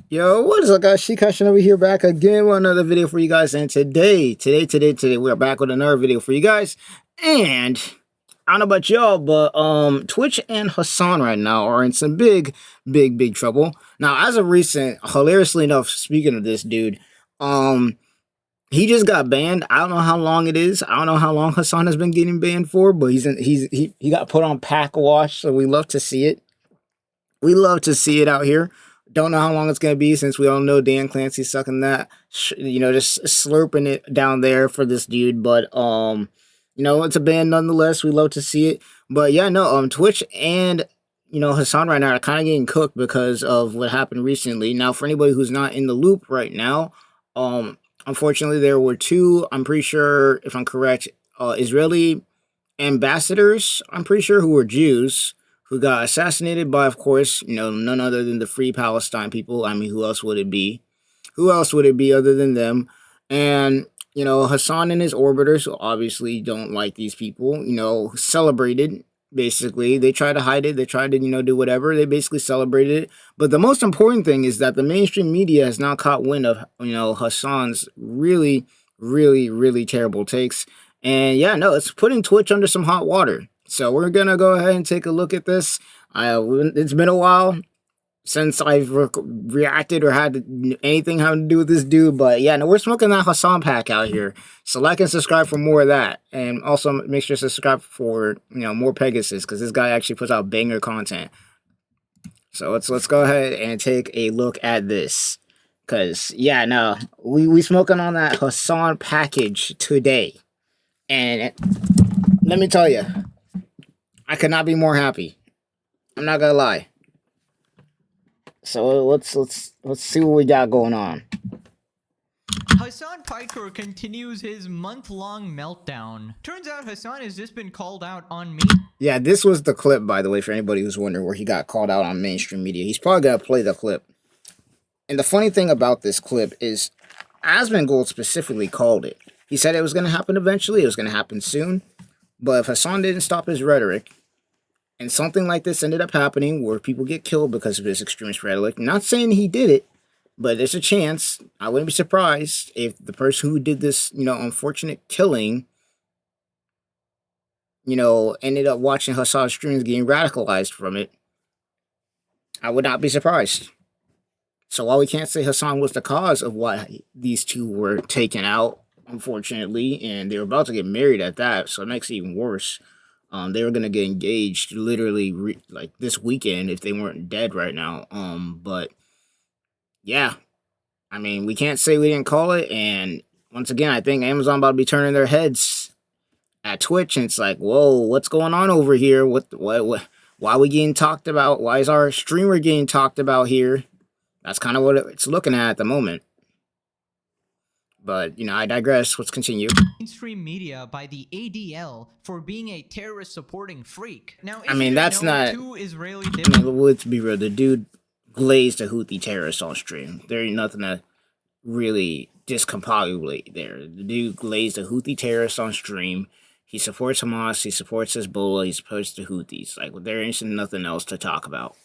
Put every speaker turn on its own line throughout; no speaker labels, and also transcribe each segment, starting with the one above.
Yo, what is up, guys? Shinobi here back again with another video for you guys. And today, we are back with another video for you guys. And I don't know about y'all, but Twitch and Hasan right now are in some big trouble. Now, as of recent, hilariously enough, speaking of this dude, he just got banned. I don't know how long it is. I don't know how long Hasan has been getting banned for, but he got put on pack wash, so we love to see it. We love to see it out here. Don't know how long it's going to be since we all know Dan Clancy's sucking that, just slurping it down there for this dude. But, it's a ban nonetheless. We love to see it. But yeah, no, Twitch and, Hasan right now are kind of getting cooked because of what happened recently. Now, for anybody who's not in the loop right now, unfortunately, there were two, I'm pretty sure, if I'm correct, Israeli ambassadors, I'm pretty sure, who were Jews, who got assassinated by, of course, none other than the Free Palestine people. I mean, who else would it be? Who else would it be other than them? And, Hasan and his orbiters, who obviously don't like these people, celebrated, basically. They tried to hide it. They tried to, do whatever. They basically celebrated it. But the most important thing is that the mainstream media has now caught wind of, Hasan's really terrible takes. And yeah, no, it's putting Twitch under some hot water. So we're going to go ahead and take a look at this. It's been a while since I've reacted or had anything having to do with this dude. But yeah, no, we're smoking that Hasan pack out here. So like and subscribe for more of that. And also make sure to subscribe for, more Pegasus, because this guy actually puts out banger content. So let's go ahead and take a look at this. Because, yeah, no, we smoking on that Hasan package today. And let me tell you, I could not be more happy. I'm not gonna lie. So let's see what we got going on.
Hasan Piker continues his month-long meltdown. Turns out Hasan has just been called out on me.
Yeah, this was the clip, by the way, for anybody who's wondering where he got called out on mainstream media. He's probably gonna play the clip. And the funny thing about this clip is Asmongold specifically called it. He said it was gonna happen eventually, it was gonna happen soon. But if Hasan didn't stop his rhetoric, and something like this ended up happening where people get killed because of his extremist rhetoric, not saying he did it, but there's a chance. I wouldn't be surprised if the person who did this, unfortunate killing, ended up watching Hasan's streams getting radicalized from it. I would not be surprised. So while we can't say Hasan was the cause of why these two were taken out, unfortunately, and they were about to get married at that, so it makes it even worse. They were gonna get engaged literally like this weekend if they weren't dead right now. But yeah, I mean, we can't say we didn't call it. And once again, I think Amazon about to be turning their heads at Twitch, and it's like, whoa, what's going on over here? What? Why are we getting talked about? Why is our streamer getting talked about here? That's kind of what it's looking at the moment. But, I digress. Let's continue.
Mainstream media by the ADL for being a terrorist supporting freak. Now,
I mean, that's not...
two Israeli
let's be real. The dude glazed a Houthi terrorist on stream. There ain't nothing to really discombobulate there. The dude glazed a Houthi terrorist on stream. He supports Hamas. He supports Hezbollah. He supports the Houthis. Like, there ain't nothing else to talk about.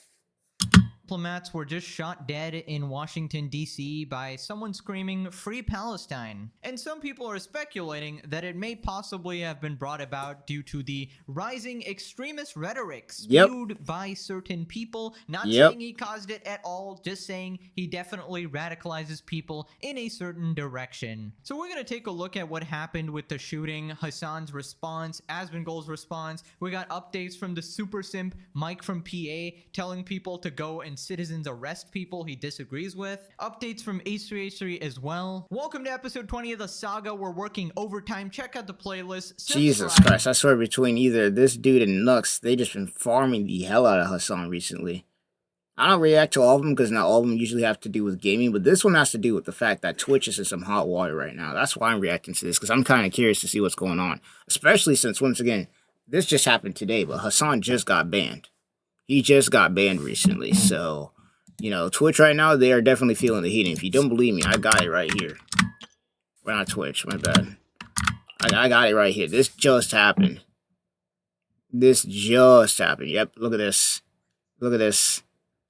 Diplomats were just shot dead in Washington, D.C. by someone screaming, "Free Palestine." And some people are speculating that it may possibly have been brought about due to the rising extremist rhetoric spewed by certain people. Not saying he caused it at all, just saying he definitely radicalizes people in a certain direction. So we're going to take a look at what happened with the shooting, Hasan's response, Asmongold's response. We got updates from the super simp Mike from PA telling people to go and citizens arrest people he disagrees with. Updates from H3H3 as well. Welcome to episode 20 of the saga. We're working overtime. Check out the playlist.
Jesus Christ, I swear between either this dude and Nux, they just been farming the hell out of Hasan recently. I don't react to all of them because not all of them usually have to do with gaming, but this one has to do with the fact that Twitch is in some hot water right now. That's why I'm reacting to this, because I'm kind of curious to see what's going on. Especially since, once again, this just happened today, but Hasan just got banned. He just got banned recently, so, Twitch right now, they are definitely feeling the heat. And if you don't believe me, I got it right here. We're not Twitch, my bad. I got it right here. This just happened. This just happened. Yep, look at this. Look at this.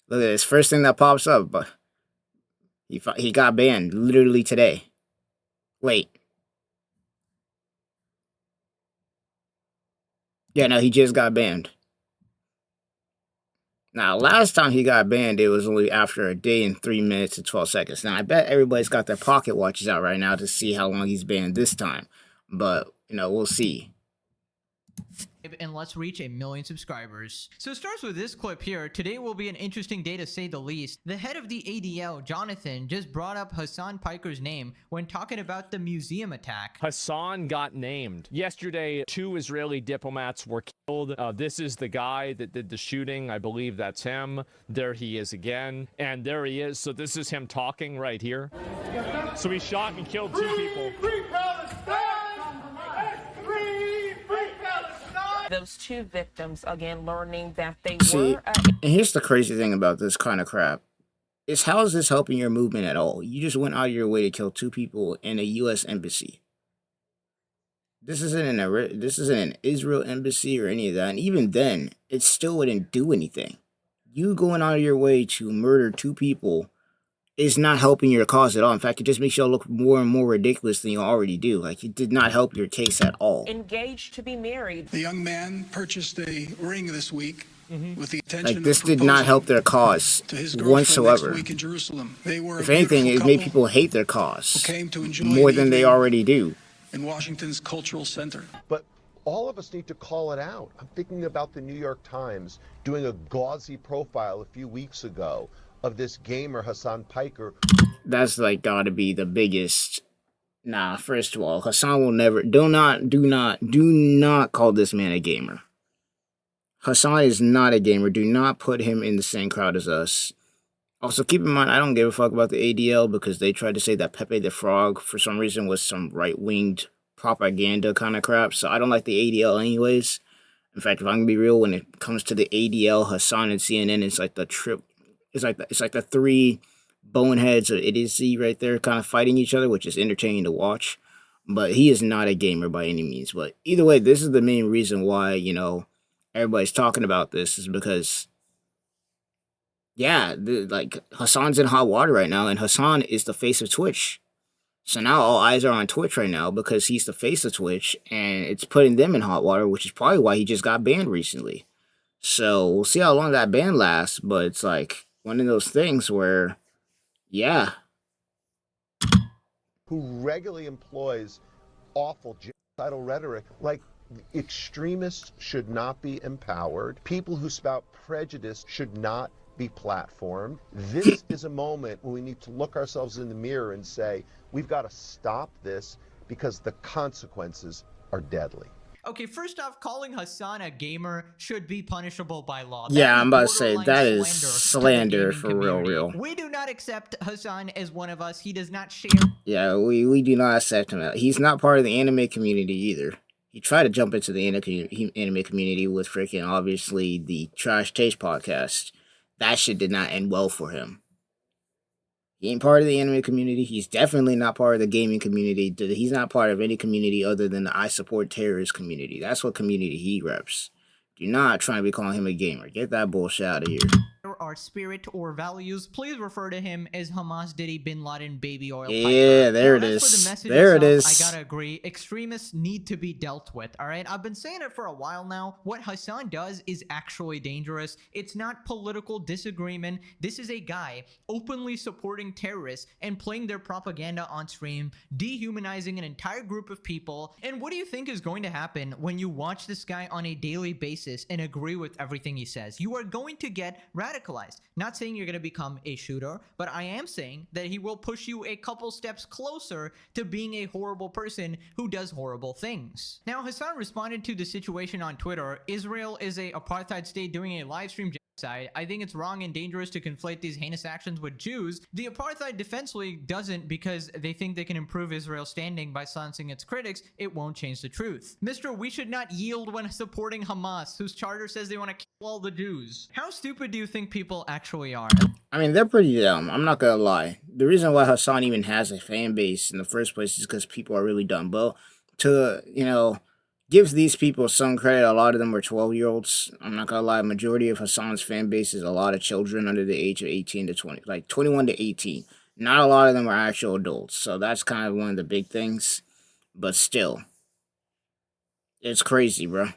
Look at this. First thing that pops up, but He got banned literally today. Wait. Yeah, no, he just got banned. Now, last time he got banned, it was only after a day and 3 minutes and 12 seconds. Now, I bet everybody's got their pocket watches out right now to see how long he's banned this time. But, we'll see.
And let's reach 1 million subscribers. So it starts with this clip here. Today will be an interesting day to say the least. The head of the ADL, Jonathan, just brought up Hasan Piker's name when talking about the museum attack.
Hasan got named. Yesterday, 2 Israeli diplomats were killed. This is the guy that did the shooting. I believe that's him. There he is again. And there he is. So this is him talking right here. So he shot and killed 2 people.
Free Palestine! Those 2 victims, again, learning that they were...
And here's the crazy thing about this kind of crap. Is how is this helping your movement at all? You just went out of your way to kill 2 people in a U.S. embassy. This isn't an Israel embassy or any of that. And even then, it still wouldn't do anything. You going out of your way to murder 2 people is not helping your cause at all. In fact, it just makes you look more and more ridiculous than you already do. Like, it did not help your case at all.
Engaged to be married.
The young man purchased a ring this week with the intention
like, this did not help their cause whatsoever.
Next week in Jerusalem. They were
if anything, it made people hate their cause more than they already do.
In Washington's cultural center.
But all of us need to call it out. I'm thinking about the New York Times doing a gauzy profile a few weeks ago of this gamer, Hasan Piker.
That's like gotta be the biggest. Nah, first of all, Hasan will never. Do not call this man a gamer. Hasan is not a gamer. Do not put him in the same crowd as us. Also, keep in mind, I don't give a fuck about the ADL because they tried to say that Pepe the Frog, for some reason, was some right-winged propaganda kind of crap. So I don't like the ADL anyways. In fact, if I'm gonna be real, when it comes to the ADL, Hasan and CNN, it's like the trip. It's like the 3 boneheads of idiocy right there kind of fighting each other, which is entertaining to watch. But he is not a gamer by any means. But either way, this is the main reason why, everybody's talking about this is because, yeah, Hasan's in hot water right now, and Hasan is the face of Twitch. So now all eyes are on Twitch right now because he's the face of Twitch, and it's putting them in hot water, which is probably why he just got banned recently. So we'll see how long that ban lasts, but it's like one of those things where, yeah.
Who regularly employs awful genocidal rhetoric, like extremists should not be empowered. People who spout prejudice should not be platformed. This is a moment when we need to look ourselves in the mirror and say, we've got to stop this because the consequences are deadly.
Okay, first off, calling Hasan a gamer should be punishable by law.
Yeah, I'm about to say, that is slander for real.
We do not accept Hasan as one of us. He does not share.
Yeah, we do not accept him. He's not part of the anime community either. He tried to jump into the anime community with freaking, obviously, the Trash Taste podcast. That shit did not end well for him. He ain't part of the anime community. He's definitely not part of the gaming community. He's not part of any community other than the I support terrorist community. That's what community he reps. Do not try to be calling him a gamer. Get that bullshit out of here.
Our spirit or values, please refer to him as Hamas Diddy Bin Laden Baby Oil Piper.
Yeah, there it is. There it is.
I gotta agree. Extremists need to be dealt with, alright? I've been saying it for a while now. What Hasan does is actually dangerous. It's not political disagreement. This is a guy openly supporting terrorists and playing their propaganda on stream, dehumanizing an entire group of people. And what do you think is going to happen when you watch this guy on a daily basis and agree with everything he says? You are going to get radicalized. Not saying you're going to become a shooter, but I am saying that he will push you a couple steps closer to being a horrible person who does horrible things. Now, Hasan responded to the situation on Twitter. Israel is a apartheid state doing a live stream genocide. I think it's wrong and dangerous to conflate these heinous actions with Jews. The Apartheid Defense League doesn't because they think they can improve Israel's standing by silencing its critics. It won't change the truth. Mr. We should not yield when supporting Hamas, whose charter says they want to kill all the Jews. How stupid do you think people actually are?
I mean, they're pretty dumb. I'm not gonna lie. The reason why Hasan even has a fan base in the first place is because people are really dumb. But to, give these people some credit, a lot of them were 12-year-olds. I'm not gonna lie, majority of Hasan's fan base is a lot of children under the age of 18 to 20, like 21 to 18. Not a lot of them are actual adults, so that's kind of one of the big things. But still, it's crazy, bro.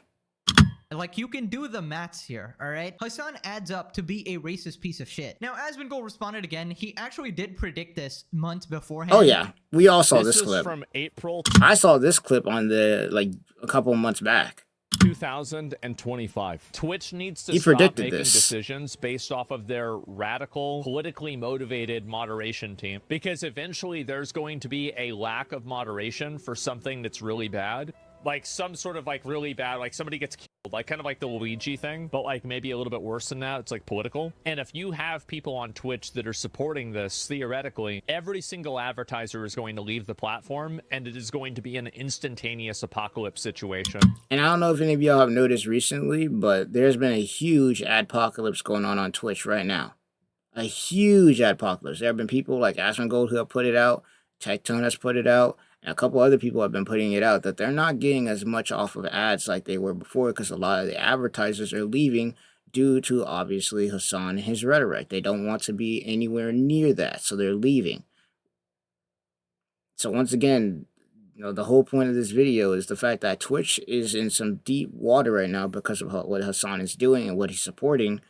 Like, you can do the maths here, all right? Hasan adds up to be a racist piece of shit. Now, Asmongold responded again. He actually did predict this months beforehand.
Oh yeah, we all saw
This
this
was
clip.
from April
I saw this clip on the a couple of months back.
2025. Twitch needs to
He
stop
predicted
making
this.
decisions based off of their radical, politically motivated moderation team, because eventually there's going to be a lack of moderation for something that's really bad. Like some sort of like really bad, like somebody gets killed, like kind of like the Luigi thing, but like maybe a little bit worse than that. It's like political. And if you have people on Twitch that are supporting this, theoretically, every single advertiser is going to leave the platform, and it is going to be an instantaneous apocalypse situation.
And I don't know if any of y'all have noticed recently, but there's been a huge adpocalypse going on Twitch right now. A huge adpocalypse. There have been people like Asmongold who have put it out, Tectone has put it out, and a couple other people have been putting it out that they're not getting as much off of ads like they were before because a lot of the advertisers are leaving due to obviously Hasan and his rhetoric. They don't want to be anywhere near that, so they're leaving. So once again, the whole point of this video is the fact that Twitch is in some deep water right now because of what Hasan is doing and what he's supporting.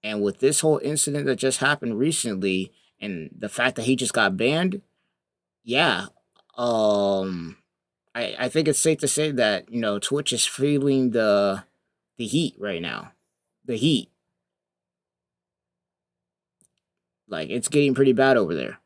And with this whole incident that just happened recently and the fact that he just got banned, yeah, I think it's safe to say that, Twitch is feeling the heat right now. The heat. Like, it's getting pretty bad over there.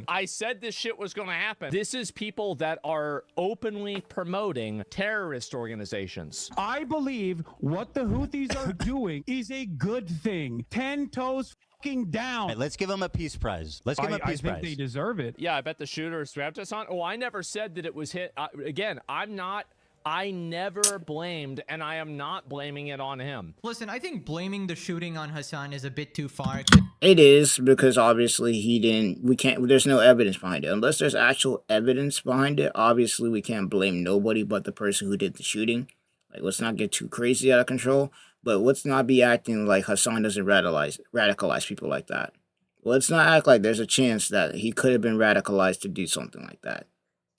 I said this shit was going to happen. This is people that are openly promoting terrorist organizations.
I believe what the Houthis are doing is a good thing. 10 toes fucking down.
Right, let's give them a peace prize. Let's give them a peace prize.
I think they deserve it.
Yeah, I bet the shooter strapped us on. Oh, I never said that it was hit. Again, I never blamed, and I am not blaming it on him.
Listen, I think blaming the shooting on Hasan is a bit too far.
It is, because obviously there's no evidence behind it. Unless there's actual evidence behind it, obviously we can't blame nobody but the person who did the shooting. Like, let's not get too crazy out of control, but let's not be acting like Hasan doesn't radicalize people like that. Let's not act like there's a chance that he could have been radicalized to do something like that.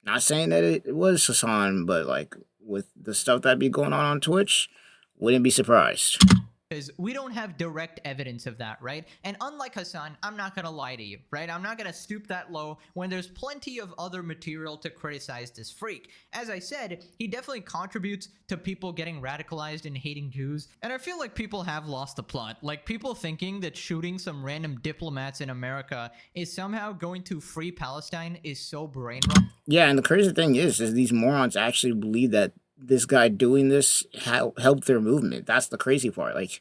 Not saying that it was Hasan, but like, with the stuff that be going on Twitch, wouldn't be surprised.
Because we don't have direct evidence of that, right? And unlike Hasan, I'm not gonna lie to you, right? I'm not gonna stoop that low when there's plenty of other material to criticize this freak. As I said, he definitely contributes to people getting radicalized and hating Jews. And I feel like people have lost the plot. Like, people thinking that shooting some random diplomats in America is somehow going to free Palestine is so brainwashed.
Yeah, and the crazy thing is these morons actually believe that this guy doing this helped their movement. That's the crazy part. Like,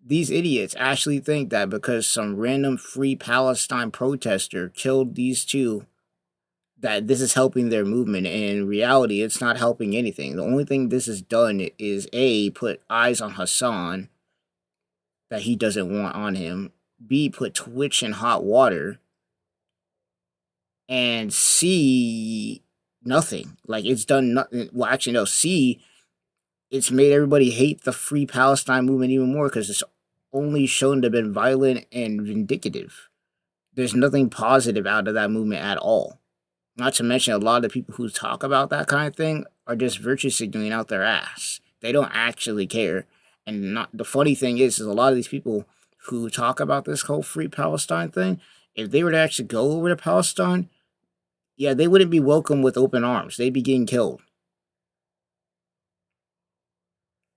these idiots actually think that because some random free Palestine protester killed these two, that this is helping their movement. And in reality, it's not helping anything. The only thing this has done is A, put eyes on Hasan that he doesn't want on him, B, put Twitch in hot water, and C, nothing. Like, it's done nothing. Well, actually, no. C, it's made everybody hate the Free Palestine movement even more because it's only shown to have been violent and vindictive. There's nothing positive out of that movement at all. Not to mention, a lot of the people who talk about that kind of thing are just virtue signaling out their ass. They don't actually care. And the funny thing is a lot of these people who talk about this whole Free Palestine thing, if they were to actually go over to Palestine, yeah, they wouldn't be welcomed with open arms. They'd be getting killed.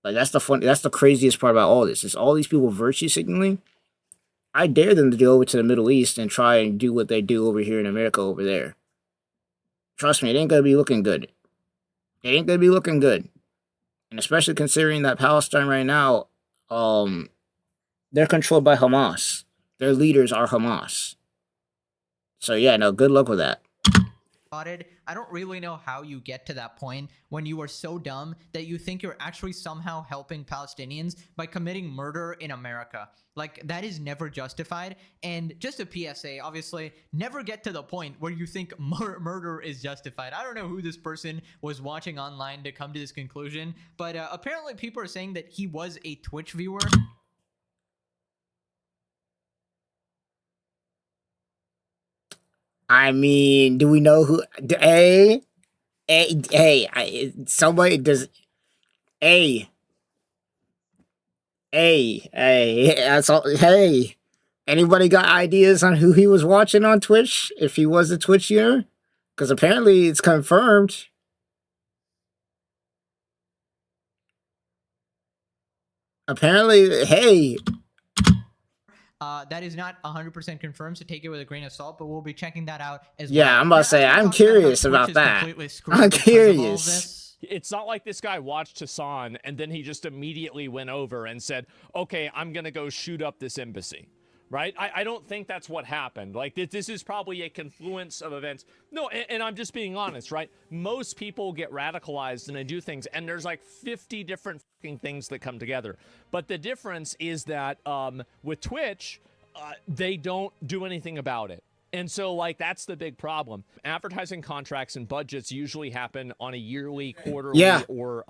Like, that's the craziest part about all this. Is all these people virtue signaling. I dare them to go over to the Middle East and try and do what they do over here in America over there. Trust me, it ain't gonna be looking good. It ain't gonna be looking good. And especially considering that Palestine right now, they're controlled by Hamas. Their leaders are Hamas. So yeah, no, good luck with that.
I don't really know how you get to that point when you are so dumb that you think you're actually somehow helping Palestinians by committing murder in America. Like, that is never justified. And just a PSA, obviously, never get to the point where you think murder is justified. I don't know who this person was watching online to come to this conclusion, but apparently people are saying that he was a Twitch viewer.
I mean, do we know who? Somebody does. Hey, hey, that's all. Hey, anybody got ideas on who he was watching on Twitch? If he was a Twitch user, because apparently it's confirmed. Apparently, hey,
That is not 100% confirmed, so take it with a grain of salt, but we'll be checking that out as well.
yeah, I'm about to say, I'm curious about that. I'm curious.
It's not like this guy watched Hasan and then he just immediately went over and said, okay, I'm going to go shoot up this embassy. Right? I don't think that's what happened. Like, this is probably a confluence of events. No, and I'm just being honest, right? Most people get radicalized and they do things, and there's like 50 different fucking things that come together. But the difference is that with Twitch, they don't do anything about it. And so, like, that's the big problem. Advertising contracts and budgets usually happen on a yearly, quarterly, or,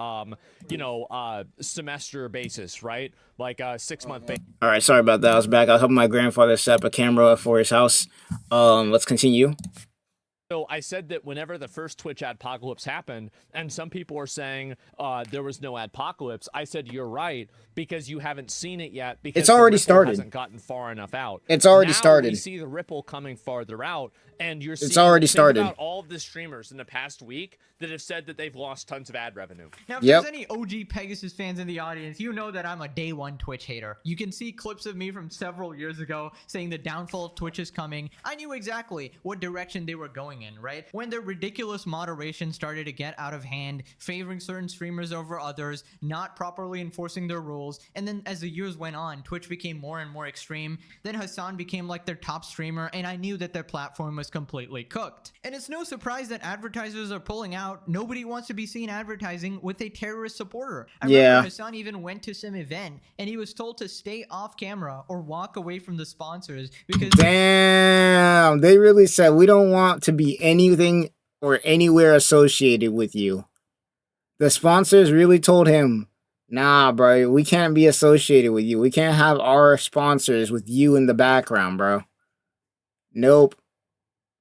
semester basis, right? Like a 6-month basis.
All right, sorry about that. I was back. I was helping my grandfather set up a camera for his house. Let's continue.
So I said that whenever the first Twitch adpocalypse happened, and some people are saying there was no adpocalypse, I said you're right because you haven't seen it yet because
it's already started.
Hasn't gotten far enough out.
It's already
now
started.
We see the ripple coming farther out, and you're seeing.
It's already started.
About all of the streamers in the past week that have said that they've lost tons of ad revenue.
Now, if there's any OG Pegasus fans in the audience, you know that I'm a day one Twitch hater. You can see clips of me from several years ago saying the downfall of Twitch is coming. I knew exactly what direction they were going in, right? When their ridiculous moderation started to get out of hand, favoring certain streamers over others, not properly enforcing their rules, and then as the years went on, Twitch became more and more extreme. Then Hasan became like their top streamer, and I knew that their platform was completely cooked. And it's no surprise that advertisers are pulling out. Nobody wants to be seen advertising with a terrorist supporter. I remember Hasan even went to some event, and he was told to stay off camera or walk away from the sponsors because—
Damn, they really said we don't want to be anything or anywhere associated with you. The sponsors really told him, nah, bro, we can't be associated with you. We can't have our sponsors with you in the background, bro. Nope.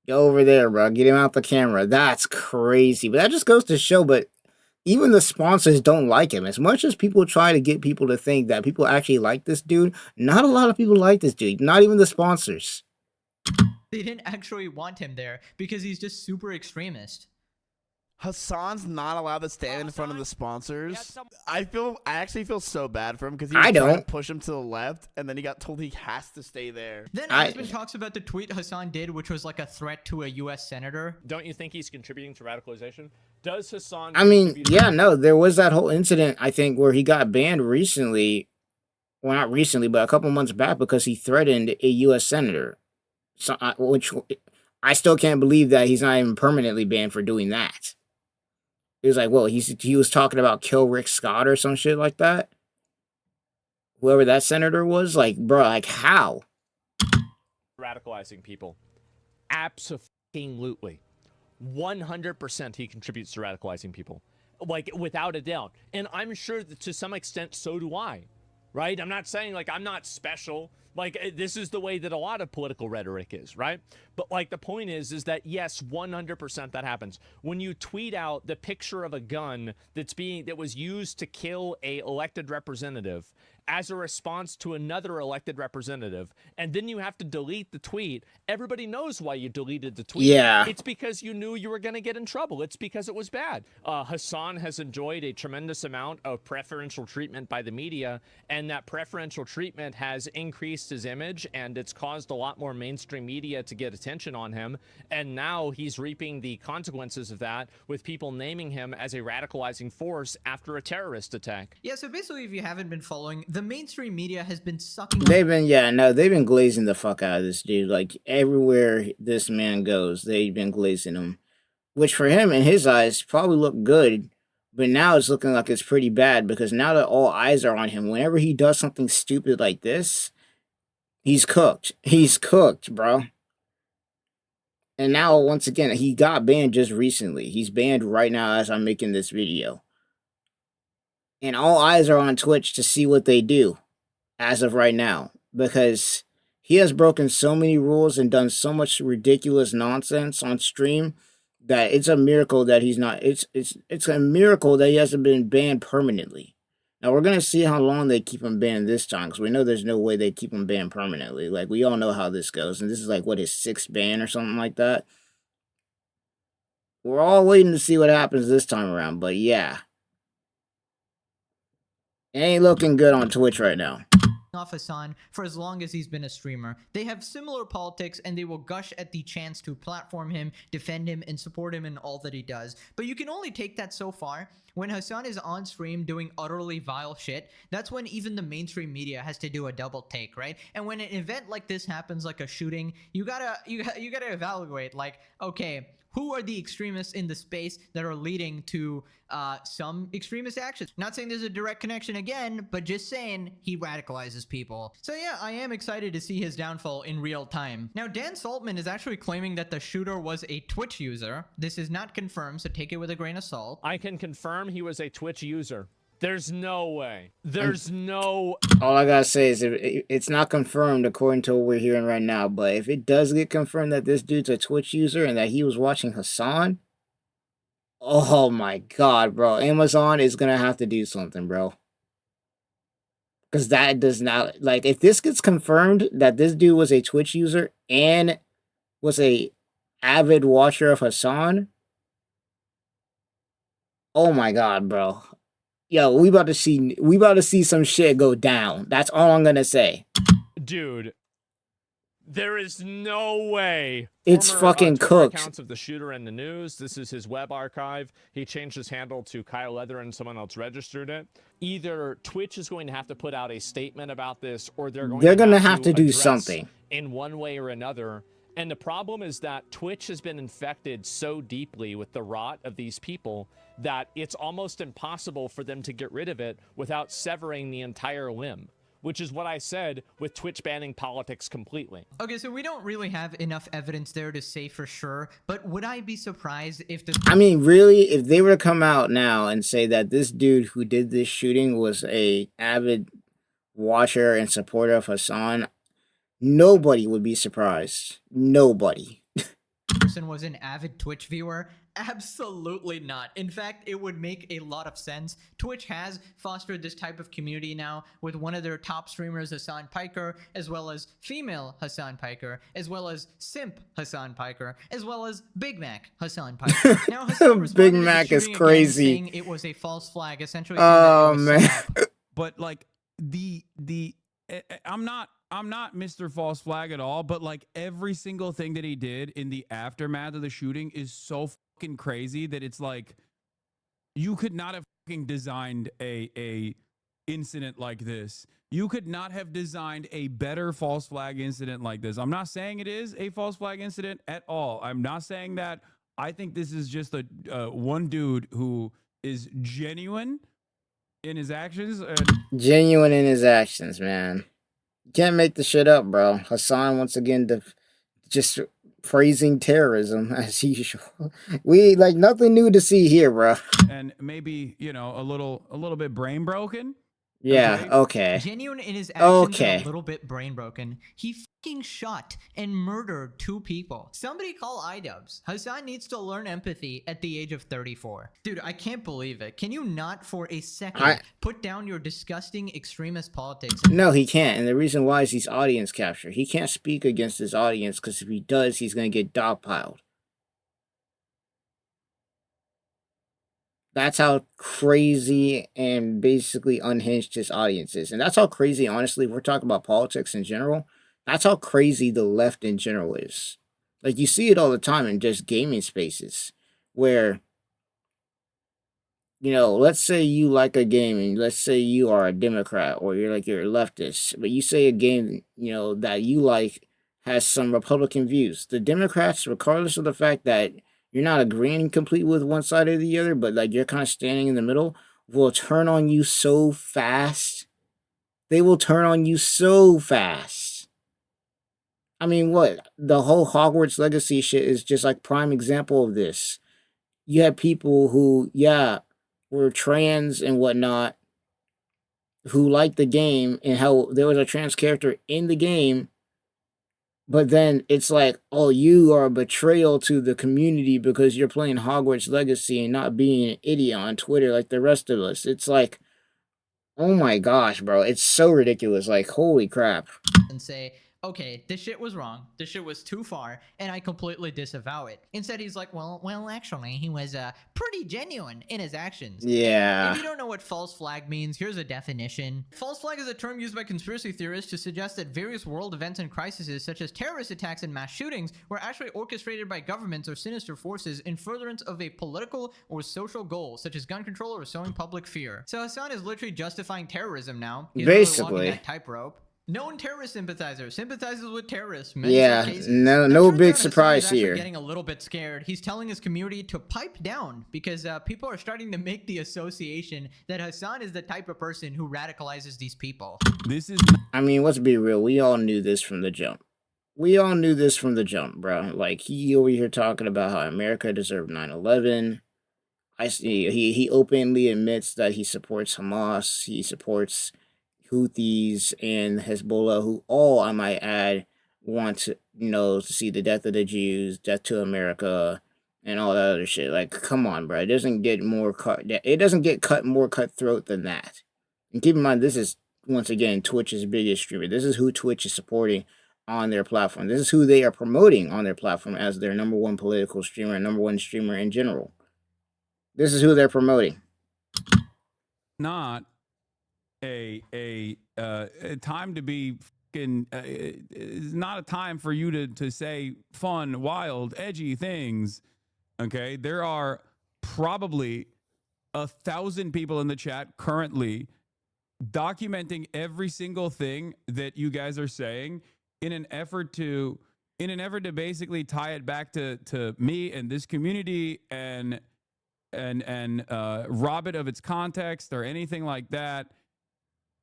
Go over there, bro. Get him out the camera. That's crazy. But that just goes to show, but even the sponsors don't like him. As much as people try to get people to think that people actually like this dude, not a lot of people like this dude. Not even the sponsors.
They didn't actually want him there because he's just super extremist.
Hasan's not allowed to stand in front of the sponsors. I actually feel so bad for him because he
was
trying to push him to the left, and then he got told he has to stay there.
Then Aspen talks about the tweet Hasan did, which was like a threat to a U.S. senator.
Don't you think he's contributing to radicalization? Does Hasan?
I mean, yeah, no, there was that whole incident, I think, where he got banned recently. Well, not recently, but a couple months back because he threatened a U.S. senator. So, which I still can't believe that he's not even permanently banned for doing that. It was like, well, he was talking about kill Rick Scott or some shit like that. Whoever that senator was, like, bro, like, how?
Radicalizing people. Absolutely. 100% he contributes to radicalizing people. Like, without a doubt. And I'm sure that to some extent, so do I. Right? I'm not saying, like, I'm not special. Like, this is the way that a lot of political rhetoric is, right? But, like, the point is that, yes, 100% that happens. When you tweet out the picture of a gun that was used to kill a elected representative as a response to another elected representative, and then you have to delete the tweet, everybody knows why you deleted the tweet.
Yeah.
It's because you knew you were going to get in trouble. It's because it was bad. Hasan has enjoyed a tremendous amount of preferential treatment by the media, and that preferential treatment has increased his image, and it's caused a lot more mainstream media to get attention on him, and now he's reaping the consequences of that with people naming him as a radicalizing force after a terrorist attack.
Yeah, so basically, if you haven't been following, the mainstream media has been sucking.
They've been glazing the fuck out of this dude. Like, everywhere this man goes, they've been glazing him. Which for him, in his eyes, probably looked good. But now it's looking like it's pretty bad because now that all eyes are on him, whenever he does something stupid like this, he's cooked. He's cooked, bro. And now, once again, he got banned just recently. He's banned right now as I'm making this video. And all eyes are on Twitch to see what they do as of right now. Because He has broken so many rules and done so much ridiculous nonsense on stream that it's a miracle that he's not. It's a miracle that he hasn't been banned permanently. Now we're gonna see how long they keep him banned this time, because we know there's no way they keep him banned permanently. Like, we all know how this goes, and this is like, what, his 6th ban or something like that. We're all waiting to see what happens this time around, but yeah, it ain't looking good on Twitch right now.
Off Hasan for as long as he's been a streamer. They have similar politics, and they will gush at the chance to platform him, defend him, and support him in all that he does. But you can only take that so far. When Hasan is on stream doing utterly vile shit, that's when even the mainstream media has to do a double take, right? And when an event like this happens, like a shooting, you gotta evaluate, like, okay, who are the extremists in the space that are leading to some extremist actions? Not saying there's a direct connection again, but just saying he radicalizes people. So yeah, I am excited to see his downfall in real time. Now, Dan Saltman is actually claiming that the shooter was a Twitch user. This is not confirmed, so take it with a grain of salt.
I can confirm he was a Twitch user. There's no way. There's no...
All I gotta say is it's not confirmed according to what we're hearing right now, but if it does get confirmed that this dude's a Twitch user and that he was watching Hasan, oh my god, bro. Amazon is gonna have to do something, bro. Because that does not... Like, if this gets confirmed that this dude was a Twitch user and was a avid watcher of Hasan, oh my god, bro. Yo, we about to see some shit go down. That's all I'm gonna say.
Dude, there is no way.
It's fucking cooked.
Accounts of the shooter in the news. This is his web archive. He changed his handle to Kyle Leather and someone else registered it. Either Twitch is going to have to put out a statement about this, or they're going to have to do something in one way or another. And the problem is that Twitch has been infected so deeply with the rot of these people that it's almost impossible for them to get rid of it without severing the entire limb, which is what I said with Twitch banning politics completely.
Okay, so we don't really have enough evidence there to say for sure, but would I be surprised if the...
I mean, really, if they were to come out now and say that this dude who did this shooting was a avid watcher and supporter of Hasan, nobody would be surprised. Nobody.
Person was an avid Twitch viewer? Absolutely not. In fact, it would make a lot of sense. Twitch has fostered this type of community now with one of their top streamers, Hasan Piker, as well as female Hasan Piker, as well as simp Hasan Piker, as well as Big Mac Hasan Piker. Now, Hasan
Big Mac is crazy.
Saying it was a false flag, essentially.
Oh man.
But like I'm not Mr. False Flag at all, but like every single thing that he did in the aftermath of the shooting is so fucking crazy that it's like you could not have fucking designed a incident like this. You could not have designed a better false flag incident like this. I'm not saying it is a false flag incident at all. I'm not saying that. I think this is just a one dude who is genuine in his actions.
Genuine in his actions, man. You can't make the shit up, bro. Hasan, once again, just praising terrorism as usual. We like nothing new to see here, bro.
And maybe, you know, a little bit brain broken.
Yeah, okay.
Genuine in his actions and a little bit brain broken. He fucking shot and murdered 2 people. Somebody call iDubbbz. Hasan needs to learn empathy at the age of 34. Dude, I can't believe it. Can you not for a second put down your disgusting extremist politics?
No, he can't. And the reason why is he's audience capture. He can't speak against his audience because if he does, he's going to get dogpiled. That's how crazy and basically unhinged his audience is. And that's how crazy, honestly, if we're talking about politics in general, that's how crazy the left in general is. Like, you see it all the time in just gaming spaces where, you know, let's say you like a game and let's say you are a Democrat or you're a leftist, but you say a game, you know, that you like has some Republican views. The Democrats, regardless of the fact that you're not agreeing completely with one side or the other, but like you're kind of standing in the middle, will turn on you so fast. They will turn on you so fast. I mean, what? The whole Hogwarts Legacy shit is just like prime example of this. You have people who, yeah, were trans and whatnot, who liked the game and how there was a trans character in the game, But then it's like, oh, you are a betrayal to the community because you're playing Hogwarts Legacy and not being an idiot on Twitter like the rest of us. It's like, oh my gosh, bro. It's so ridiculous. Like, holy crap.
And say, okay, this shit was wrong. This shit was too far, and I completely disavow it. Instead, he's like, well, actually, he was pretty genuine in his actions.
Yeah.
If you don't know what false flag means, here's a definition. False flag is a term used by conspiracy theorists to suggest that various world events and crises, such as terrorist attacks and mass shootings, were actually orchestrated by governments or sinister forces in furtherance of a political or social goal, such as gun control or sowing public fear. So Hasan is literally justifying terrorism now. He's
basically
walking that tightrope. Known terrorist sympathizer sympathizes with terrorists.
Yeah, no big surprise here.
Getting a little bit scared. He's telling his community to pipe down because people are starting to make the association that Hasan is the type of person who radicalizes these people.
This is.
I mean, let's be real. We all knew this from the jump. We all knew this from the jump, bro. Like, he over here talking about how America deserved 9/11. I see. He openly admits that he supports Hamas. He supports Houthis and Hezbollah, who all, I might add, want to, to see the death of the Jews, death to America, and all that other shit. Like, come on, bro. It doesn't get more cut. It doesn't get more cutthroat than that. And keep in mind, this is once again Twitch's biggest streamer. This is who Twitch is supporting on their platform. This is who they are promoting on their platform as their #1 political streamer and #1 streamer in general. This is who they're promoting.
Not a time to be fucking. It's not a time for you to say fun, wild, edgy things. Okay, there are probably 1,000 people in the chat currently documenting every single thing that you guys are saying in an effort to basically tie it back to me and this community and rob it of its context or anything like that.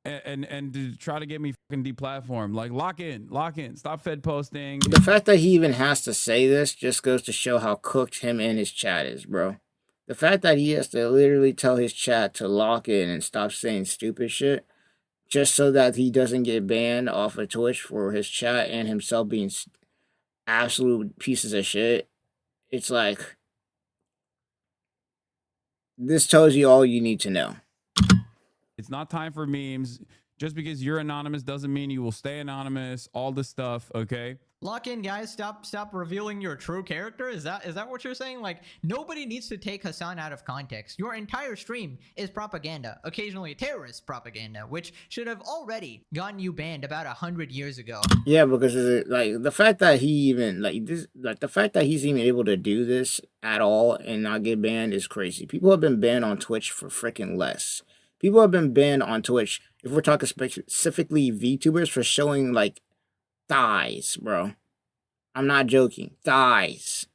And to try to get me fucking deplatformed. Like, lock in, stop Fed posting.
The fact that he even has to say this just goes to show how cooked him and his chat is, bro. The fact that he has to literally tell his chat to lock in and stop saying stupid shit just so that he doesn't get banned off of Twitch for his chat and himself being absolute pieces of shit. It's like, this tells you all you need to know.
It's not time for memes. Just because you're anonymous doesn't mean you will stay anonymous. All this stuff, okay?
Lock in, guys. Stop revealing your true character. Is that what you're saying? Like, nobody needs to take Hasan out of context. Your entire stream is propaganda, occasionally terrorist propaganda, which should have already gotten you banned about 100 years ago.
Yeah, because like the fact that he even the fact that he's even able to do this at all and not get banned is crazy. People have been banned on Twitch for freaking less. People have been banned on Twitch, if we're talking specifically VTubers, for showing, like, thighs, bro. I'm not joking. Thighs.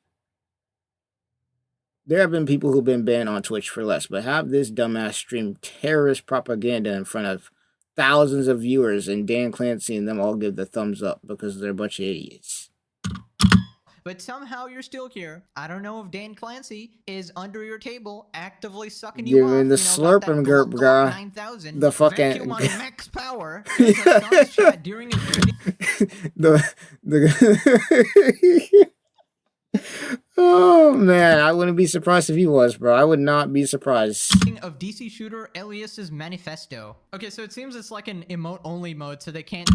There have been people who've been banned on Twitch for less, but have this dumbass stream terrorist propaganda in front of thousands of viewers and Dan Clancy and them all give the thumbs up because they're a bunch of idiots.
But somehow you're still here. I don't know if Dan Clancy is under your table actively sucking you off.
Giving the slurping gurp guy the fucking
on max power. During
Oh man, I wouldn't be surprised if he was, bro. I would not be surprised.
Of DC shooter Elias's manifesto. Okay, so it seems it's like an emote only mode, so they can't.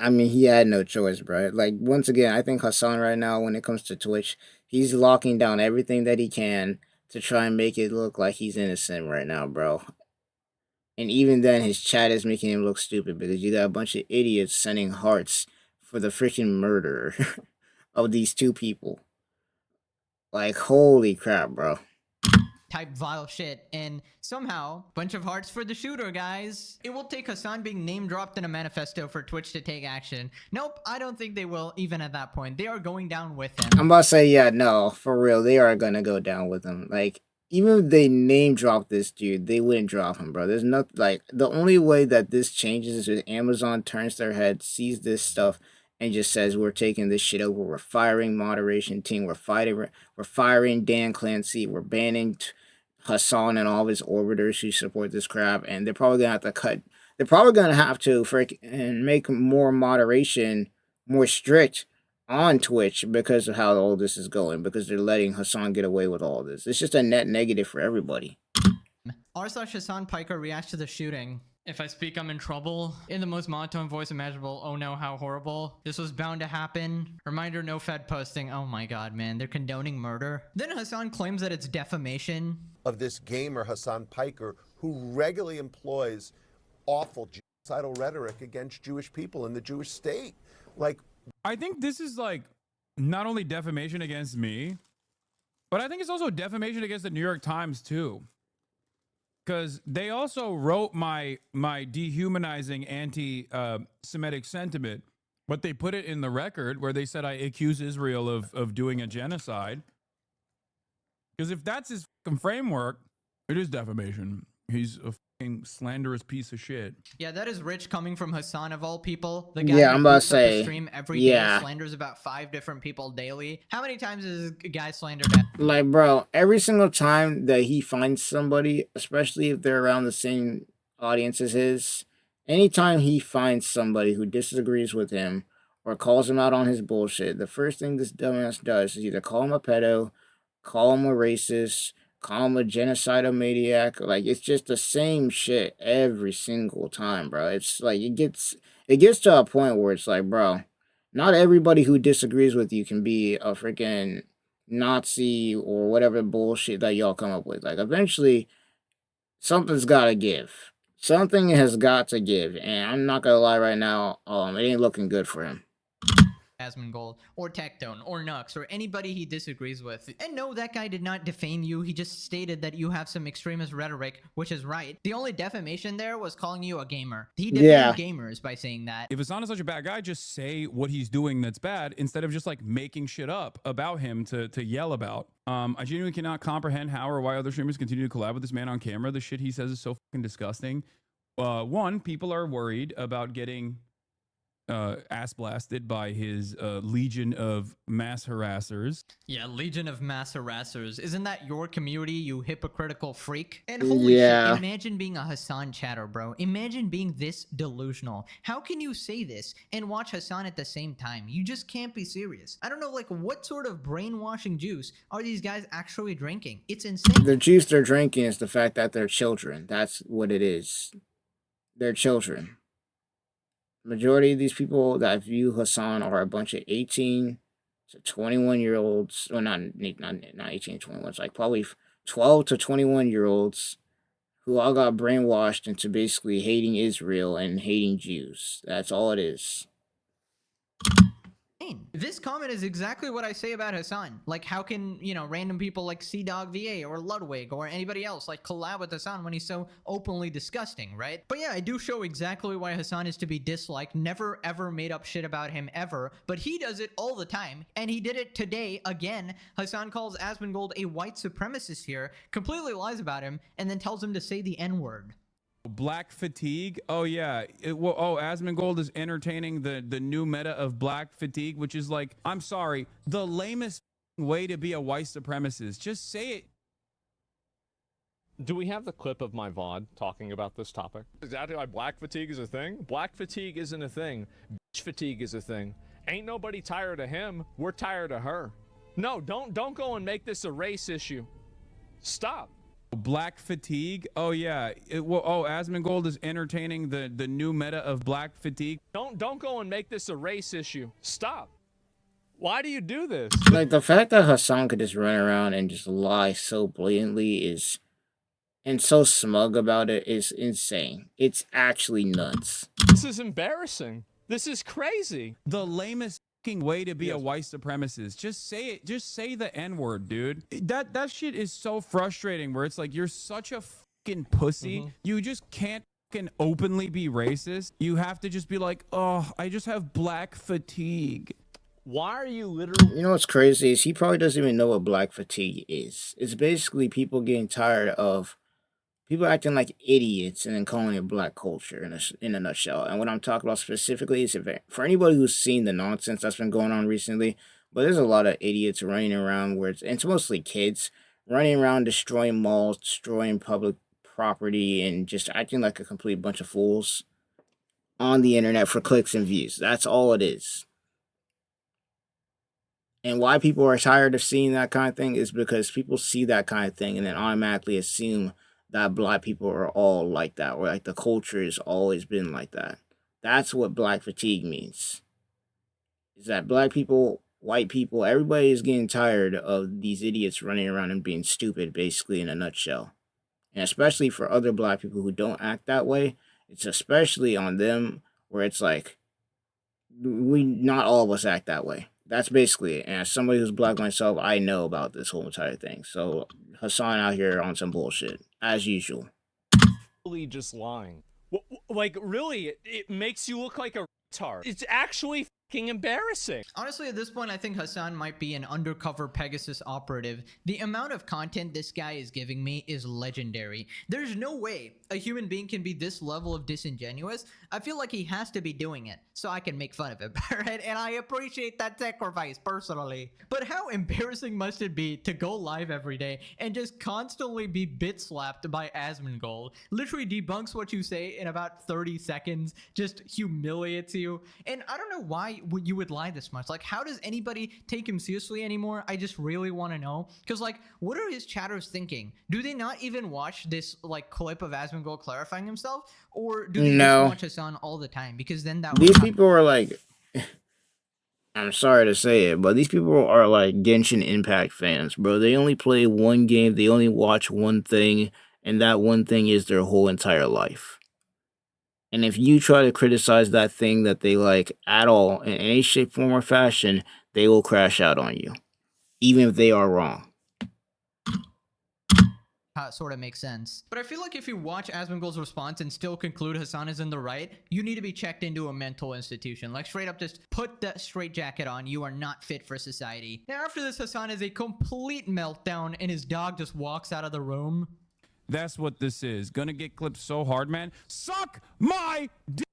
I mean, he had no choice, bro. Like, once again, I think Hasan right now, when it comes to Twitch, he's locking down everything that he can to try and make it look like he's innocent right now, bro. And even then, his chat is making him look stupid because you got a bunch of idiots sending hearts for the freaking murder of these two people. Like, holy crap, bro.
Type vile shit, and somehow, bunch of hearts for the shooter, guys. It will take Hasan being name dropped in a manifesto for Twitch to take action. Nope, I don't think they will, even at that point. They are going down with him.
I'm about to say, yeah, no, for real, they are gonna go down with him. Like, even if they name drop this dude, they wouldn't drop him, bro. There's nothing, like, the only way that this changes is if Amazon turns their head, sees this stuff, and just says, we're taking this shit over, we're firing moderation team, we're firing Dan Clancy, we're banning Hasan and all of his orbiters who support this crap, and they're probably gonna have to cut. They're probably gonna have to freaking make more moderation more strict on Twitch because of how all this is going, because they're letting Hasan get away with all this. It's just a net negative for everybody.
r/Hasan Piker reacts to the shooting. If I speak, I'm in trouble. In the most monotone voice imaginable. Oh no, how horrible. This was bound to happen. Reminder, no Fed posting. Oh my god, man. They're condoning murder. Then Hasan claims that it's defamation.
Of this gamer, Hasan Piker, who regularly employs awful genocidal rhetoric against Jewish people in the Jewish state. Like,
I think this is like not only defamation against me, but I think it's also defamation against the New York Times too. Because they also wrote my dehumanizing anti-Semitic sentiment, but they put it in the record where they said I accuse Israel of doing a genocide. Because if that's his fucking framework, it is defamation. He's a fucking slanderous piece of shit.
Yeah, that is rich coming from Hasan of all people. The guy
Yeah,
who
I'm about to
boosts up his
say,
stream every
yeah.
day, slanders about 5 different people daily. How many times has a guy slandered?
Like, bro, every single time that he finds somebody, especially if they're around the same audience as his, anytime he finds somebody who disagrees with him or calls him out on his bullshit, the first thing this dumbass does is either call him a pedo, call him a racist, call him a genocidal maniac. Like, it's just the same shit every single time, bro. It's like it gets to a point where it's like, bro, not everybody who disagrees with you can be a freaking Nazi or whatever bullshit that y'all come up with. Like, eventually, something's gotta give. Something has got to give, and I'm not gonna lie right now, it ain't looking good for him.
Asmongold, or Tectone, or Nux, or anybody he disagrees with. And no, that guy did not defame you. He just stated that you have some extremist rhetoric, which is right. The only defamation there was calling you a gamer. He defamed gamers by saying that.
If Hasan is such a bad guy, just say what he's doing that's bad instead of just like making shit up about him to yell about. I genuinely cannot comprehend how or why other streamers continue to collab with this man on camera. The shit he says is so fucking disgusting. One, people are worried about getting ass blasted by his legion of mass harassers.
Yeah, legion of mass harassers. Isn't that your community, you hypocritical freak? And holy shit, imagine being a Hasan chatter, bro. Imagine being this delusional. How can you say this and watch Hasan at the same time? You just can't be serious. I don't know, like, what sort of brainwashing juice are these guys actually drinking? It's insane.
The juice they're drinking is the fact that they're children. That's what it is. They're children. Majority of these people that view Hasan are a bunch of 18 to 21-year-olds. Well, not 18 to 21. It's like probably 12 to 21-year-olds who all got brainwashed into basically hating Israel and hating Jews. That's all it is.
This comment is exactly what I say about Hasan. Like, how can, you know, random people like CDogVA or Ludwig or anybody else like collab with Hasan when he's so openly disgusting, right? But yeah, I do show exactly why Hasan is to be disliked. Never ever made up shit about him ever, but he does it all the time, and he did it today again. Hasan calls Asmongold a white supremacist here, completely lies about him, and then tells him to say the N-word.
Black fatigue. Oh yeah. Asmongold is entertaining the new meta of black fatigue, which is like, I'm sorry, the lamest way to be a white supremacist. Just say it.
Do we have the clip of my VOD talking about this topic? Exactly why black fatigue is a thing? Black fatigue isn't a thing. Bitch fatigue is a thing. Ain't nobody tired of him. We're tired of her. No, don't go and make this a race issue. Stop.
Black fatigue. Oh yeah. Asmongold is entertaining the new meta of black fatigue.
Don't go and make this a race issue. Stop. Why do you do this?
Like, the fact that Hasan could just run around and just lie so blatantly is, and so smug about it, is insane. It's actually nuts.
This is embarrassing. This is crazy.
The lamest way to be a white supremacist. Just say it. Just say the N-word, dude. That shit is so frustrating, where it's like, you're such a fucking pussy. You just can't fucking openly be racist. You have to just be like, oh, I just have black fatigue.
Why are you literally...
You know what's crazy is he probably doesn't even know what black fatigue is. It's basically people getting tired of people acting like idiots and then calling it black culture in a nutshell. And what I'm talking about specifically is, for anybody who's seen the nonsense that's been going on recently, but there's a lot of idiots running around where it's mostly kids running around destroying malls, destroying public property, and just acting like a complete bunch of fools on the internet for clicks and views. That's all it is. And why people are tired of seeing that kind of thing is because people see that kind of thing and then automatically assume that black people are all like that, or like the culture has always been like that. That's what black fatigue means. Is that black people, white people, everybody is getting tired of these idiots running around and being stupid, basically, in a nutshell. And especially for other black people who don't act that way, it's especially on them where it's like, not all of us act that way. That's basically it. And as somebody who's black myself, I know about this whole entire thing. So Hasan out here on some bullshit, as usual.
Really just lying. Like, really, it makes you look like a retard. It's actually fucking embarrassing.
Honestly, at this point, I think Hasan might be an undercover Pegasus operative. The amount of content this guy is giving me is legendary. There's no way a human being can be this level of disingenuous. I feel like he has to be doing it so I can make fun of him, right? And I appreciate that sacrifice personally. But how embarrassing must it be to go live every day and just constantly be bit slapped by Asmongold? Literally debunks what you say in about 30 seconds, just humiliates you. And I don't know why you would lie this much. Like, how does anybody take him seriously anymore? I just really want to know. Because, like, what are his chatters thinking? Do they not even watch this, like, clip of Asmongold clarifying himself? Or do they just watch Hasan all the time? Because then that
these people are like, I'm sorry to say it, but these people are like Genshin Impact fans, bro. They only play one game, they only watch one thing, and that one thing is their whole entire life. And if you try to criticize that thing that they like at all in any shape, form, or fashion, they will crash out on you, even if they are wrong.
Sort of makes sense. But I feel like if you watch Asmongold's response and still conclude Hasan is in the right, you need to be checked into a mental institution. Like, straight up, just put the straitjacket on. You are not fit for society. Now, after this, Hasan has a complete meltdown and his dog just walks out of the room.
That's what this is. Gonna get clipped so hard, man. Suck my dick.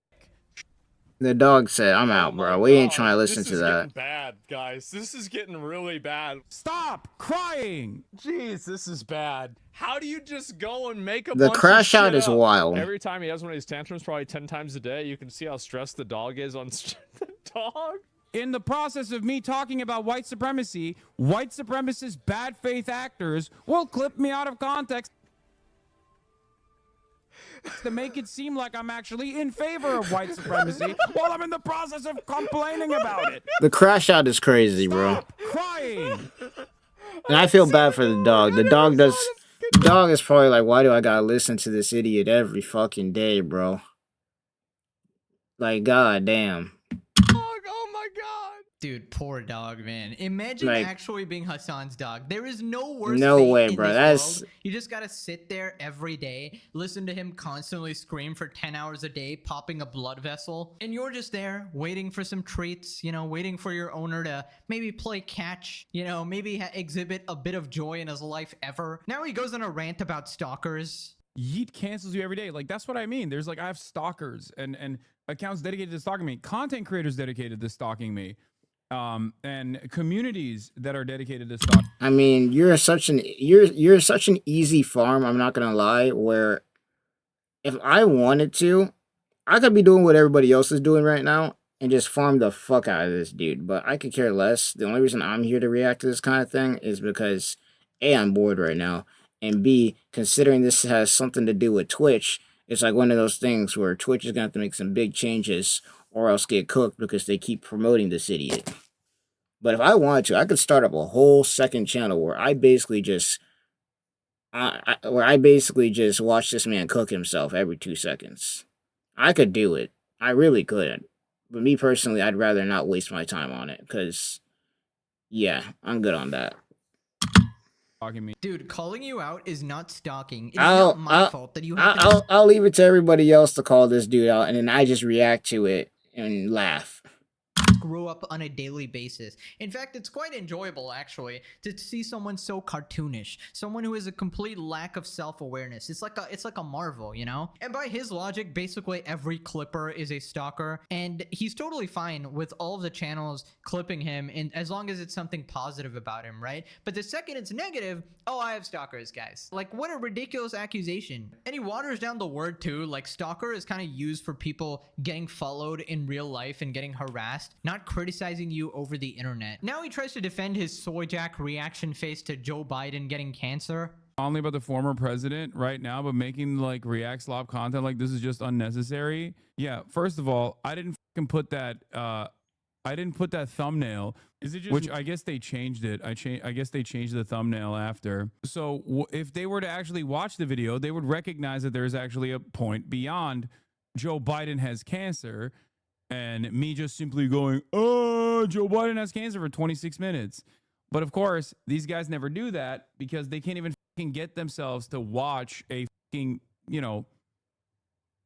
The dog said, I'm out, bro. We ain't trying to listen to that.
This is getting bad, guys. This is getting really bad.
Stop crying.
Jeez, this is bad. How do you just go and make a
The
bunch of
crash out
shit
is
up?
wild.
Every time he has one of these tantrums, probably 10 times a day, you can see how stressed the dog is on the dog.
In the process of me talking about white supremacy, white supremacist bad faith actors will clip me out of context to make it seem like I'm actually in favor of white supremacy while I'm in the process of complaining about it.
The crash out is crazy, bro.
Stop crying.
And I feel bad for the dog. The dog is probably like, why do I gotta listen to this idiot every fucking day, bro? Like, god damn.
Oh my god.
Dude, poor dog, man. Imagine
Like,
actually being Hasan's dog. There is no worse
no
fate
way,
in
bro.
this
That's
world. You just gotta sit there every day, listen to him constantly scream for 10 hours a day, popping a blood vessel, and you're just there waiting for some treats, you know, waiting for your owner to maybe play catch, you know, maybe exhibit a bit of joy in his life ever. Now he goes on a rant about stalkers.
Yeet cancels you every day. Like, that's what I mean. There's like, I have stalkers and accounts dedicated to stalking me, content creators dedicated to stalking me, and communities that are dedicated to stalking.
I mean, you're such an easy farm, I'm not gonna lie, where if I wanted to, I could be doing what everybody else is doing right now and just farm the fuck out of this dude. But I could care less. The only reason I'm here to react to this kind of thing is because A, I'm bored right now, and B, considering this has something to do with Twitch, it's like one of those things where Twitch is gonna have to make some big changes or else get cooked because they keep promoting this idiot. But if I wanted to, I could start up a whole second channel where I basically just watch this man cook himself every 2 seconds. I could do it. I really could. But me personally, I'd rather not waste my time on it because, yeah, I'm good on that.
Me.
Dude, calling you out is not stalking. It's not my fault that you have to...
I'll leave it to everybody else to call this dude out, and then I just react to it and laugh.
Screw up on a daily basis. In fact, it's quite enjoyable actually to see someone so cartoonish, someone who has a complete lack of self-awareness. It's like a marvel, you know? And by his logic, basically every clipper is a stalker, and he's totally fine with all of the channels clipping him, and as long as it's something positive about him, right? But the second it's negative, oh, I have stalkers, guys. Like, what a ridiculous accusation. And he waters down the word too. Like, stalker is kind of used for people getting followed in real life and getting harassed, not criticizing you over the internet. Now he tries to defend his soy jack reaction face to Joe Biden getting cancer.
Only about the former president right now, but making like react slob content like this is just unnecessary. Yeah, first of all, I didn't fucking put that thumbnail. Is it just, which I guess they changed it. I guess they changed the thumbnail after. So if they were to actually watch the video, they would recognize that there's actually a point beyond Joe Biden has cancer and me just simply going, oh, Joe Biden has cancer for 26 minutes. But of course, these guys never do that because they can't even fucking get themselves to watch a fucking, you know,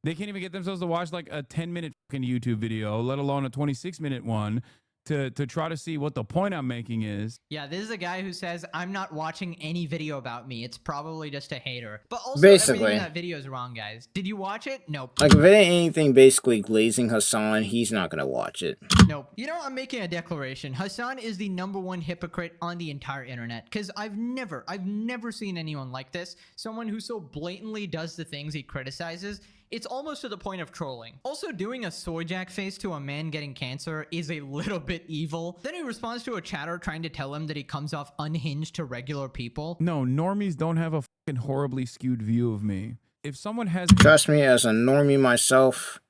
they can't even get themselves to watch like a 10-minute fucking YouTube video, let alone a 26-minute one, to try to see what the point I'm making is.
Yeah, this is a guy who says, I'm not watching any video about me. It's probably just a hater. But also,
Basically,
everything in that video is wrong, guys. Did you watch it? Nope.
like, if it ain't anything basically glazing Hasan, he's not gonna watch it.
Nope. You know, I'm making a declaration. Hasan is the #1 hypocrite on the entire internet. Because I've never seen anyone like this. Someone who so blatantly does the things he criticizes. It's almost to the point of trolling. Also, doing a soy jack face to a man getting cancer is a little bit evil. Then he responds to a chatter trying to tell him that he comes off unhinged to regular people.
No, normies don't have a fucking horribly skewed view of me. If someone has...
Trust me, as a normie myself,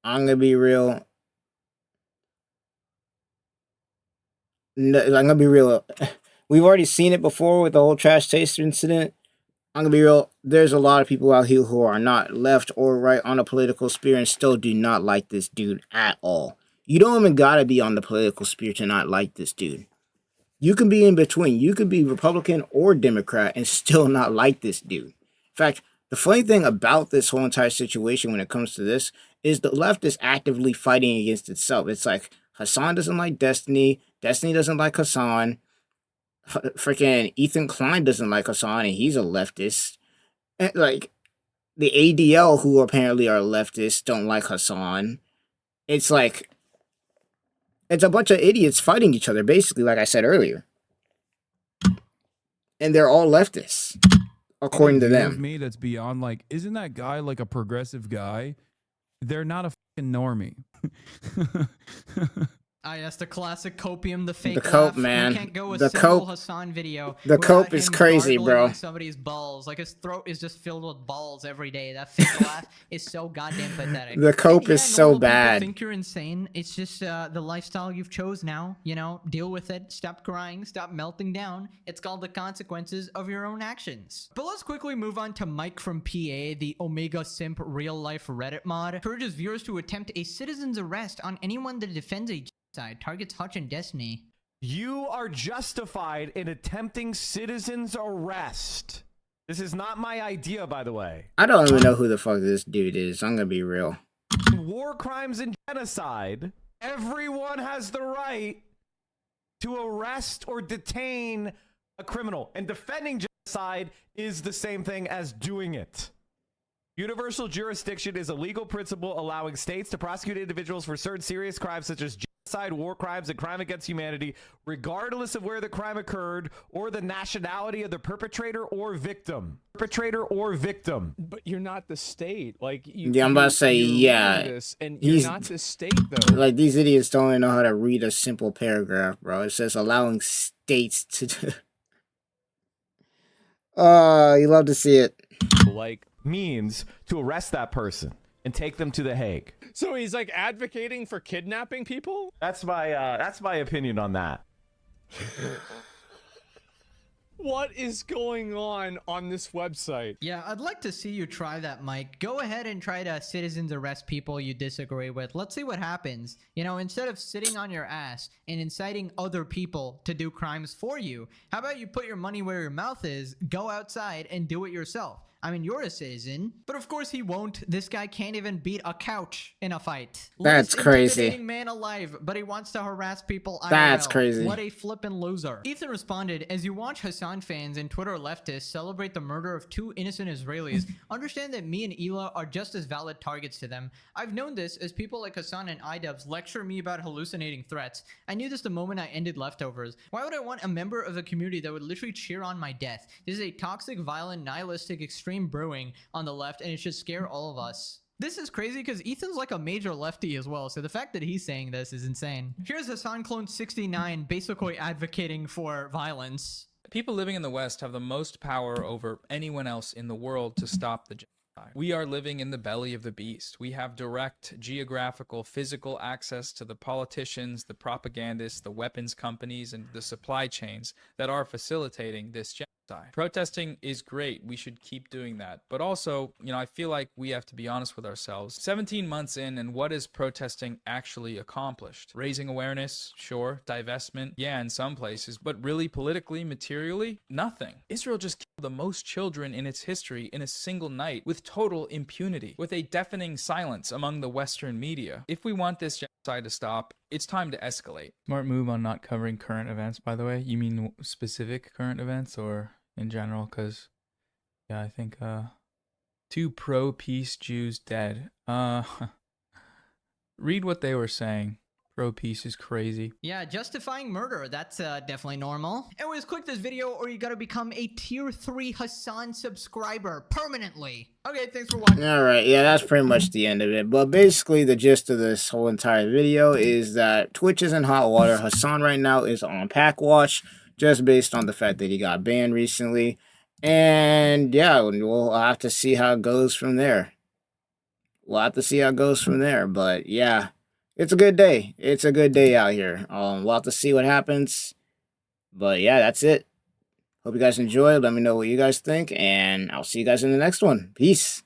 I'm gonna be real. No, I'm gonna be real. We've already seen it before with the whole trash taste incident. I'm gonna be real. There's a lot of people out here who are not left or right on a political sphere and still do not like this dude at all. You don't even gotta be on the political sphere to not like this dude. You can be in between. You could be Republican or Democrat and still not like this dude. In fact, the funny thing about this whole entire situation when it comes to this is the left is actively fighting against itself. It's like Hasan doesn't like Destiny. Destiny doesn't like Hasan. Freaking Ethan Klein doesn't like Hasan, and he's a leftist. And, like, the ADL, who apparently are leftists, don't like Hasan. It's like, it's a bunch of idiots fighting each other, basically, like I said earlier. And they're all leftists, according to them.
Me, that's beyond, like, isn't that guy like a progressive guy? They're not a fucking normie.
Ah, yes, the classic copium, the fake
The cope,
laugh.
man.
You can't go a
The
single
cope.
Hasan video.
The
without
cope is
him
crazy,
gargling
bro.
on somebody's balls. Like, his throat is just filled with balls every day. That fake laugh is so goddamn pathetic.
The cope
And,
is so
normal people
bad.
think you're insane. It's just the lifestyle you've chose now. You know, deal with it. Stop crying. Stop melting down. It's called the consequences of your own actions. But let's quickly move on to Mike from PA, the Omega Simp real-life Reddit mod. Encourages viewers to attempt a citizen's arrest on anyone that defends a side, targets Hutch and Destiny.
You are justified in attempting citizen's arrest. This is not my idea, by the way.
I don't even know who the fuck this dude is. I'm gonna be real.
War crimes and genocide. Everyone has the right to arrest or detain a criminal. And defending genocide is the same thing as doing it. Universal jurisdiction is a legal principle allowing states to prosecute individuals for certain serious crimes such as genocide, war crimes, and crime against humanity, regardless of where the crime occurred or the nationality of the perpetrator or victim.
But you're not the state. Like,
Yeah, I'm about to say, yeah.
And you're not the state, though.
Like, these idiots don't even know how to read a simple paragraph, bro. It says allowing states to do. You love to see it.
Like, means to arrest that person and take them to The Hague.
So he's like advocating for kidnapping people?
That's my opinion on that.
What is going on this website?
Yeah, I'd like to see you try that, Mike. Go ahead and try to citizens arrest people you disagree with. Let's see what happens. You know, instead of sitting on your ass and inciting other people to do crimes for you, how about you put your money where your mouth is, go outside and do it yourself? I mean, you're a citizen, but of course he won't. This guy can't even beat a couch in a fight.
That's crazy.
Intimidating man alive, but he wants to harass people IRL.
That's crazy.
What a flippin' loser. Ethan responded, as you watch Hasan fans and Twitter leftists celebrate the murder of 2 innocent Israelis, understand that me and Ela are just as valid targets to them. I've known this as people like Hasan and iDubbbz lecture me about hallucinating threats. I knew this the moment I ended leftovers. Why would I want a member of a community that would literally cheer on my death? This is a toxic, violent, nihilistic, extreme brewing on the left, and it should scare all of us. This is crazy because Ethan's like a major lefty as well, so the fact that he's saying this is insane. Here's Hasan Clone 69 basically advocating for violence.
People living in the West have the most power over anyone else in the world to stop the genocide. We are living in the belly of the beast. We have direct geographical, physical access to the politicians, the propagandists, the weapons companies, and the supply chains that are facilitating this genocide. Protesting is great. We should keep doing that. But also, I feel like we have to be honest with ourselves. 17 months in, and what is protesting actually accomplished? Raising awareness, sure. Divestment, yeah, in some places. But really, politically, materially, nothing. Israel just killed the most children in its history in a single night with total impunity, with a deafening silence among the Western media. If we want this genocide to stop, it's time to escalate. Smart move on not covering current events, by the way. You mean specific current events or in general? Because, yeah, I think 2 pro-peace Jews dead. Read what they were saying. Pro-peace is crazy.
Yeah, justifying murder, that's definitely normal. Anyways, click this video or you gotta become a tier 3 Hasan subscriber permanently. Okay, thanks for watching.
Alright, yeah, that's pretty much the end of it. But basically, the gist of this whole entire video is that Twitch is in hot water. Hasan right now is on pack watch, just based on the fact that he got banned recently. And yeah, we'll have to see how it goes from there. But yeah, it's a good day. It's a good day out here. We'll have to see what happens. But yeah, that's it. Hope you guys enjoyed. Let me know what you guys think, and I'll see you guys in the next one. Peace.